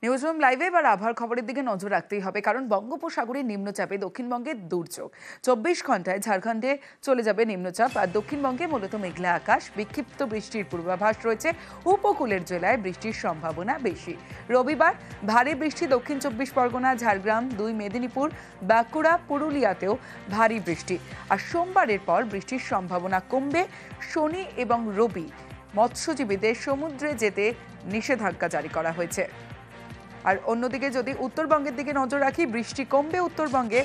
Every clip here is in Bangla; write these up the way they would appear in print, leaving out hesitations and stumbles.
নিউজরুম লাইভে এবার আবহাওয়ার খবরের দিকে নজর রাখতেই হবে, কারণ বঙ্গোপসাগরের নিম্নচাপে দক্ষিণবঙ্গের দুর্যোগ। 24 ঘন্টায় ঝাড়খণ্ডে চলে যাবে নিম্নচাপ, আর দক্ষিণবঙ্গে মূলত মেঘলা আকাশ, বিক্ষিপ্ত বৃষ্টির পূর্বাভাস রয়েছে। উপকূলের জেলায় বৃষ্টির সম্ভাবনা বেশি। রবিবার ভারী বৃষ্টি দক্ষিণ 24 পরগনা, ঝাড়গ্রাম, 2 মেদিনীপুর, বাঁকুড়া, পুরুলিয়াতেও ভারী বৃষ্টি। আর সোমবারের পর বৃষ্টির সম্ভাবনা কমবে। শনি এবং রবি মৎস্যজীবীদের সমুদ্রে যেতে নিষেধাজ্ঞা জারি করা হয়েছে। আর অন্যদিকে যদি উত্তরবঙ্গের দিকে নজর রাখি, বৃষ্টি কমবে উত্তরবঙ্গে।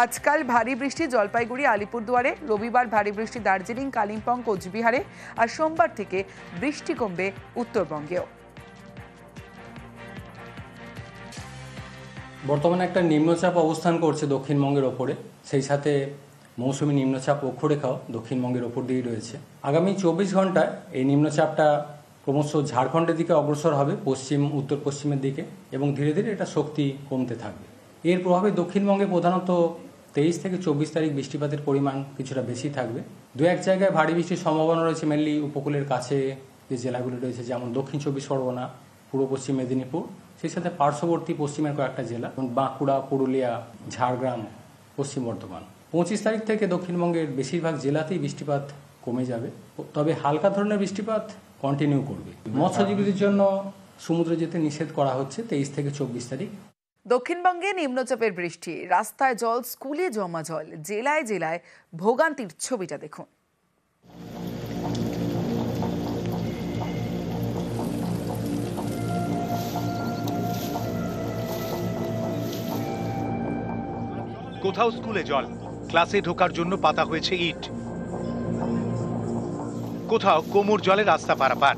আজকাল ভারী বৃষ্টি জলপাইগুড়ি, আলিপুরদুয়ারে, রবিবার ভারী বৃষ্টি দার্জিলিং, কালিম্পং, কোচবিহারে, আর সোমবার থেকে বৃষ্টি কমবে উত্তরবঙ্গেও। বর্তমানে একটা নিম্নচাপ অবস্থান করছে দক্ষিণবঙ্গের ওপরে, সেই সাথে মৌসুমী নিম্নচাপ অক্ষরেখাও দক্ষিণবঙ্গের ওপর দিয়েই রয়েছে। আগামী 24 ঘন্টায় এই নিম্নচাপটা ক্রমশ ঝাড়খণ্ডের দিকে অগ্রসর হবে, পশ্চিম উত্তর পশ্চিমের দিকে, এবং ধীরে ধীরে এটা শক্তি কমতে থাকবে। এর প্রভাবে দক্ষিণবঙ্গে প্রধানত 23 থেকে 24 তারিখ বৃষ্টিপাতের পরিমাণ কিছুটা বেশি থাকবে। দু এক জায়গায় ভারী বৃষ্টির সম্ভাবনা রয়েছে, মেনলি উপকূলের কাছে যে জেলাগুলি রয়েছে, যেমন দক্ষিণ 24 পরগনা, পূর্ব পশ্চিম মেদিনীপুর, সেই সাথে পার্শ্ববর্তী পশ্চিমের কয়েকটা জেলা, বাঁকুড়া, পুরুলিয়া, ঝাড়গ্রাম, পশ্চিম বর্ধমান। 25 তারিখ থেকে দক্ষিণবঙ্গের বেশিরভাগ জেলাতেই বৃষ্টিপাত কমে যাবে, তবে হালকা ধরনের বৃষ্টিপাত কন্টিনিউ করবে। মৎস্যজীবীদের জন্য সমুদ্রে যেতে নিষেধ করা হচ্ছে 23 থেকে 24 তারিখ। দক্ষিণবঙ্গে নিম্নচাপের বৃষ্টি, রাস্তায় জল, স্কুলে জমা জল, জেলায় জেলায় ভোগান্তির ছবিটা দেখুন। কোথাও স্কুলে জল, ক্লাসে ঢোকার জন্য পাতা হয়েছে ইট। কোথাও কোমর জলে রাস্তা পারাপার।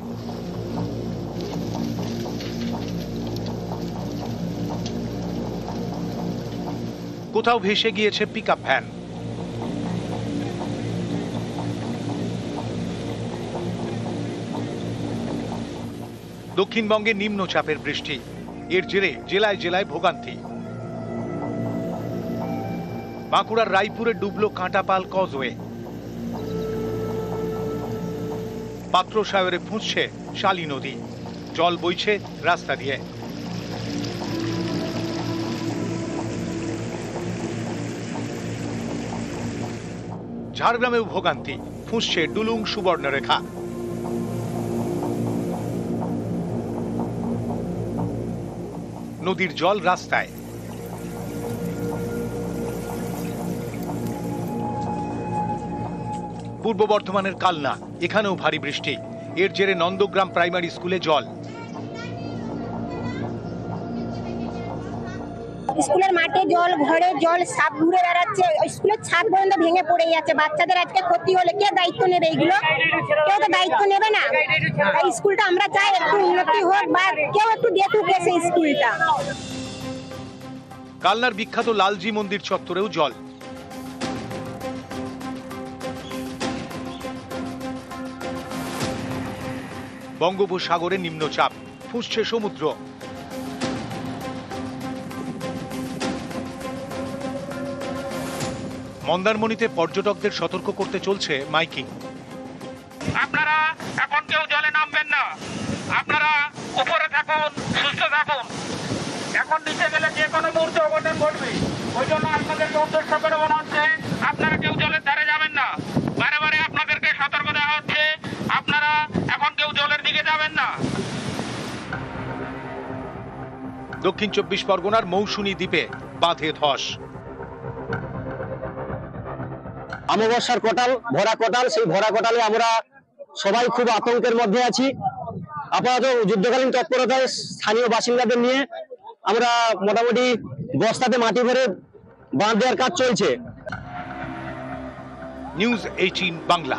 কোথাও ভেসে গিয়েছে পিকআপ ভ্যান। দক্ষিণবঙ্গে নিম্নচাপের বৃষ্টি, এর জেরে জেলায় জেলায় ভোগান্তি। বাঁকুড়ার রায়পুরে ডুবল কাঁটাপাল কজওয়ে। পাত্রসায়রে ফুঁসছে শালী নদী, জল বইছে রাস্তা দিয়ে। ঝাড়গ্রামেও ভোগান্তি, ফুঁসছে ডুলুং সুবর্ণরেখা। নদীর জল রাস্তায়। পূর্ব বর্ধমানের কালনা, এখানেও ভারী বৃষ্টি, এর জেরে নন্দগ্রাম প্রাইমারি স্কুলে জল। স্কুলের মাঠে জল, ঘরে জল, সাপ ঘুরে বেড়াচ্ছে, স্কুলের ছাদ পর্যন্ত ভেঙে পড়ে যাচ্ছে। বাচ্চাদের আজকে ক্ষতি হলে কে দায়িত্ব নেবে? এইগুলো কেউ তো দায়িত্ব নেবে না। এই স্কুলটা আমরা চাই একটু উন্নতি হোক, বা কেউ একটু দেখুক সেই স্কুলটা। কালনার বিখ্যাত লালজি মন্দির চত্বরেও জল। বঙ্গোপসাগরে নিম্নচাপ, ফুঁসছে সমুদ্র। মন্দারমণিতে পর্যটকদের সতর্ক করতে চলছে মাইকিং। আপনারা এখন কেউ জলে নামবেন না, আপনারা উপরে থাকুন, সুস্থ থাকুন। এখন নিচে গেলে যে কোনো মুহূর্তে অঘটন ঘটবে, ওই জন্য আপনাদেরকে উদ্দেশ্য করে বলা হচ্ছে আপনারা কেউ জলের ধারে যাবেন না। বারে বারে আপনাদেরকে সতর্ক দেওয়া হচ্ছে, আপনারা এখন কেউ জলের দিকে যাবেন না। দক্ষিণ 24 পরগনার মৌসুনী দ্বীপে বাঁধে ধস। অমাবস্যার কোটাল, ভরা কোটাল, সেই ভরা কোটালে আমরা সবাই খুব আতঙ্কের মধ্যে আছি। আপাতত যুদ্ধকালীন তৎপরতায় স্থানীয় বাসিন্দাদের নিয়ে আমরা মোটামুটি বস্তাতে মাটি ভরে বাঁধ দেওয়ার কাজ চলছে। নিউজ 18 বাংলা।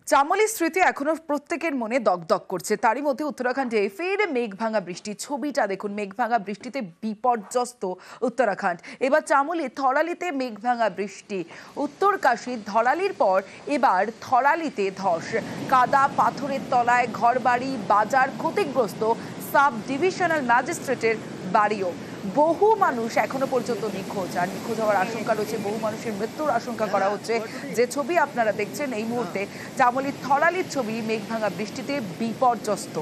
চামলির স্মৃতি এখনো প্রত্যেকের মনে দগদগ করছে। তারই মধ্যে উত্তরাখণ্ডে ফের মেঘভাঙা বৃষ্টি, ছবিটা দেখুন। মেঘভাঙা বৃষ্টিতে বিপর্যস্ত উত্তরাখণ্ড। এবার চামলি থরালিতে মেঘভাঙা বৃষ্টি। উত্তরকাশী ধরালির পর এবার থরালিতে ধস। কাদা পাথরের তলায় ঘরবাড়ি, বাজার ক্ষতিগ্রস্ত। সাব ডিভিশনাল ম্যাজিস্ট্রেটের বাড়িও। বহু মানুষ এখনো পর্যন্ত নিখোঁজ, আর নিখোঁজ হওয়ার আশঙ্কা রয়েছে, বহু মানুষের মৃত্যুর আশঙ্কা করা হচ্ছে। যে ছবি আপনারা দেখছেন এই মুহূর্তে চামলির থরালির ছবি, মেঘভাঙা বৃষ্টিতে বিপর্যস্ত।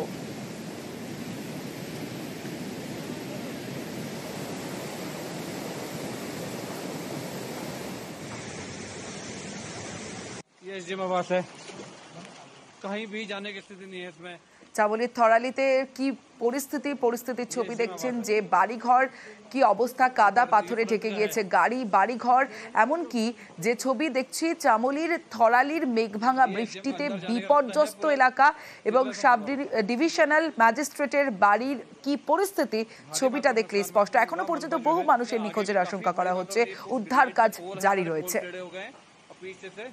ये एसडीएम आवास है, कहीं भी जाने की स्थिति नहीं है इसमें। চাবলির থরালিতে কি পরিস্থিতির ছবি দেখছেন, যে বাড়িঘর কি অবস্থা, কাদা পাথরে ঢেকে গিয়েছে বাড়িঘর, এমনকি যে ছবি দেখছি চামলির থরালির মেঘভাঙা বৃষ্টিতে বিপর্যস্ত এলাকা এবং সাব ডিভিশনাল ম্যাজিস্ট্রেটের বাড়ির কি পরিস্থিতি ছবিটা দেখলে স্পষ্ট। এখনো পর্যন্ত বহু মানুষের নিখোঁজের আশঙ্কা করা হচ্ছে, উদ্ধার কাজ জারি রয়েছে। पीछे से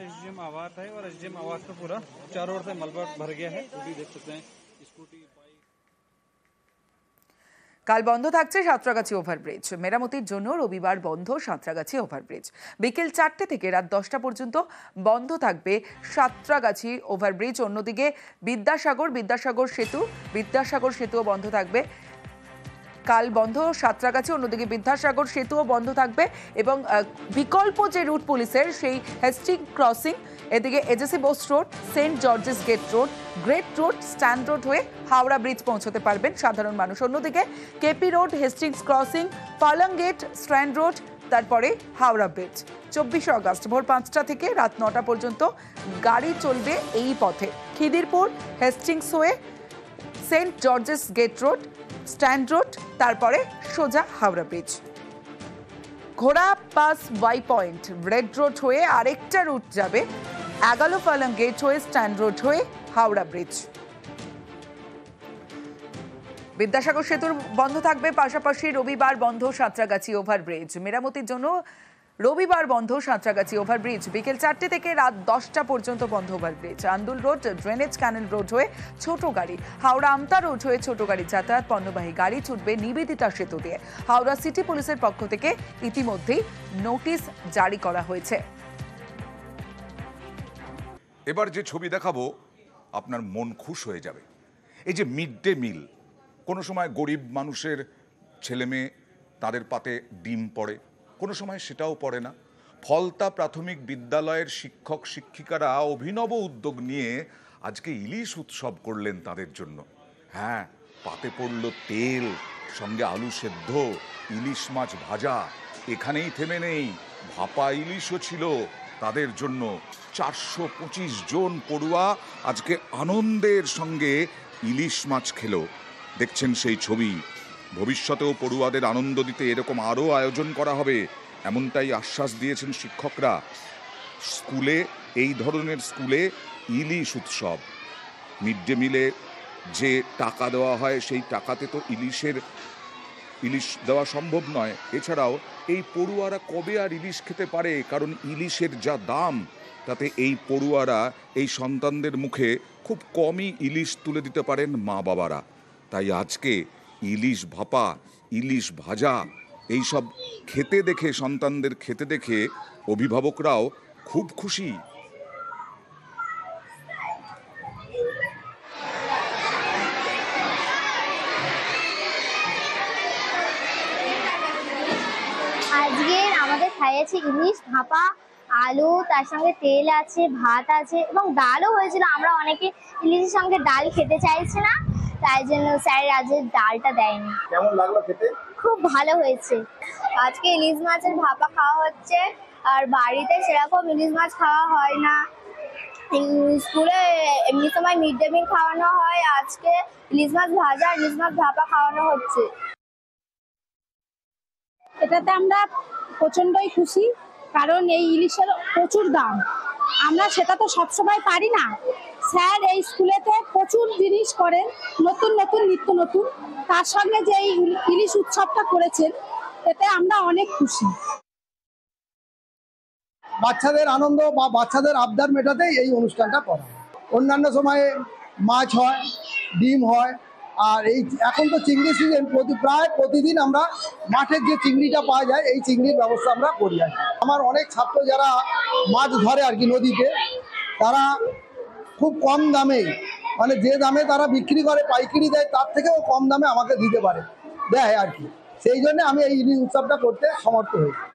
एसडीएम आवास है और एसडीएम आवास का पूरा चारों ओर से मलबा भर गया है, वो भी देख सकते हैं। स्कूटी কাল বন্ধ থাকছে সাঁতরাগাছি ওভারব্রিজ। মেরামতির জন্য রবিবার বন্ধ সাঁতরাগাছি ওভারব্রিজ। বিকেল 4টে থেকে রাত 10টা পর্যন্ত বন্ধ থাকবে সাঁতরাগাছি ওভারব্রিজ। অন্যদিকে বিদ্যাসাগর সেতুও বন্ধ থাকবে। কাল বন্ধ সাঁতরাগাছি, অন্যদিকে বিদ্যাসাগর সেতুও বন্ধ থাকবে এবং বিকল্প যে রুট পুলিশের সেই হেস্টিং ক্রসিং, এদিকে AJC Bose Road, Saint George's Gate Road, Great Road, Strand Road হয়ে হাওড়া ব্রিজ পৌঁছতে পারবেন সাধারণ মানুষ। অন্যদিকে KP Road, Hastings crossing, Palang Gate, Strand Road, তারপরে হাওড়া ব্রিজ। 24 আগস্ট ভোর 5টা থেকে রাত 9টা পর্যন্ত গাড়ি চলবে এই পথে। খিদিরপুর, হেস্টিংস হয়ে Saint George's Gate Road, Strand Road, তারপরে সোজা হাওড়া ব্রিজ। ঘোড়া পাস ওয়াই পয়েন্ট, রেড রোড হয়ে আরেকটা রুট যাবে, এগালোপালং গেট হয়ে স্ট্যান্ড রোড হয়ে হাওড়া ব্রিজ। বিদ্যাসাগর সেতুর বন্ধ থাকবে, পাশাপাশি রবিবার বন্ধ সাঁতরাগাছি ওভারব্রিজ। মেরামতির জন্য রবিবার বন্ধ সাঁতরাগাছি ওভারব্রিজ। বিকেল 4টে থেকে রাত 10টা পর্যন্ত বন্ধ ওভারব্রিজ। আন্দুল রোড, ড্রেনেজ ক্যানেল রোড হয়ে ছোট গাড়ি, হাওড়া আমতা রোড হয়ে ছোট গাড়ি যাতায়াত, পণ্যবাহী গাড়ি ছুটবে নিবেদিতা সেতু দিয়ে। হাওড়া সিটি পুলিশের পক্ষ থেকে ইতিমধ্যেই নোটিশ জারি করা হয়েছে। এবার যে ছবি দেখাবো আপনার মন খুশ হয়ে যাবে। এই যে মিড ডে মিল, কোনো সময় গরিব মানুষের ছেলে মেয়ে তাদের পাতে ডিম পড়ে, কোনো সময় সেটাও পড়ে না। ফলতা প্রাথমিক বিদ্যালয়ের শিক্ষক শিক্ষিকারা অভিনব উদ্যোগ নিয়ে আজকে ইলিশ উৎসব করলেন তাদের জন্য। হ্যাঁ, পাতে পড়ল তেল, সঙ্গে আলু সেদ্ধ, ইলিশ মাছ ভাজা। এখানেই থেমে নেই, ভাপা ইলিশও ছিল তাদের জন্য। 425 জন পড়ুয়া আজকে আনন্দের সঙ্গে ইলিশ মাছ খেলো। দেখছেন সেই ছবি। ভবিষ্যতেও পড়ুয়াদের আনন্দ দিতে এরকম আরও আয়োজন করা হবে, এমনটাই আশ্বাস দিয়েছেন শিক্ষকরা। স্কুলে, এই ধরনের স্কুলে ইলিশ উৎসব। মিড ডে মিলে যে টাকা দেওয়া হয় সেই টাকাতে তো ইলিশ দেওয়া সম্ভব নয়। এছাড়াও এই পড়ুয়ারা কবে আর ইলিশ খেতে পারে, কারণ ইলিশের যা দাম, তাতে এই পড়ুয়ারা এই সন্তানদের মুখে খুব কমই ইলিশ তুলে দিতে পারেন মা বাবারা। তাই আজকে ইলিশ ভাপা, ইলিশ ভাজা এইসব খেতে দেখে, সন্তানদের খেতে দেখে অভিভাবকরাও খুব খুশি। আজকের আমাদের খাইয়েছে ইলিশ ভাপা, আলু, তার সঙ্গে তেল আছে, ভাত আছে এবং ডালও হয়েছিল। আমরা অনেকে ইলিশের সঙ্গে ডাল খেতে চাইছি না, তাই জন্য স্যার আজকে ডালটা দেয়নি। কেমন লাগলো খেতে? খুব ভালো হয়েছে। আজকে ইলিশ মাছের ভাপা খাওয়া হচ্ছে, আর বাড়িতে সেরকম ইলিশ মাছ খাওয়া হয় না। স্কুলে এমনি সময় মিড ডে মিল খাওয়ানো হয়, আজকে ইলিশ মাছ ভাজা, ইলিশ মাছ ভাপা খাওয়ানো হচ্ছে। এটাতে আমরা প্রচন্ডই খুশি, কারণ এই ইলিশের প্রচুর দাম, আমরা সেটা তো সবসময় পারি না। স্যার এই স্কুলেতে প্রচুর জিনিস করেন, নতুন নতুন, নিত্য নতুন। তার সঙ্গে যে এই ইলিশ উৎসবটা করেছেন, এতে আমরা অনেক খুশি। বাচ্চাদের আনন্দ বা বাচ্চাদের আবদার মেটাতেই এই অনুষ্ঠানটা করা হয়। অন্যান্য সময়ে মাছ হয়, ডিম হয়, আর এই এখন তো চিংড়ি সিজন, প্রায় প্রতিদিন আমরা মাঠের যে চিংড়িটা পাওয়া যায় এই চিংড়ির ব্যবস্থা আমরা করি আর কি। আমার অনেক ছাত্র যারা মাছ ধরে আর কি নদীতে, তারা খুব কম দামে, মানে যে দামে তারা বিক্রি করে পাইকারি দেয় তার থেকেও কম দামে আমাকে দিতে পারে, দেয় আর কি। সেই জন্য আমি এই ইলিশ উৎসবটা করতে সমর্থ হয়েছি।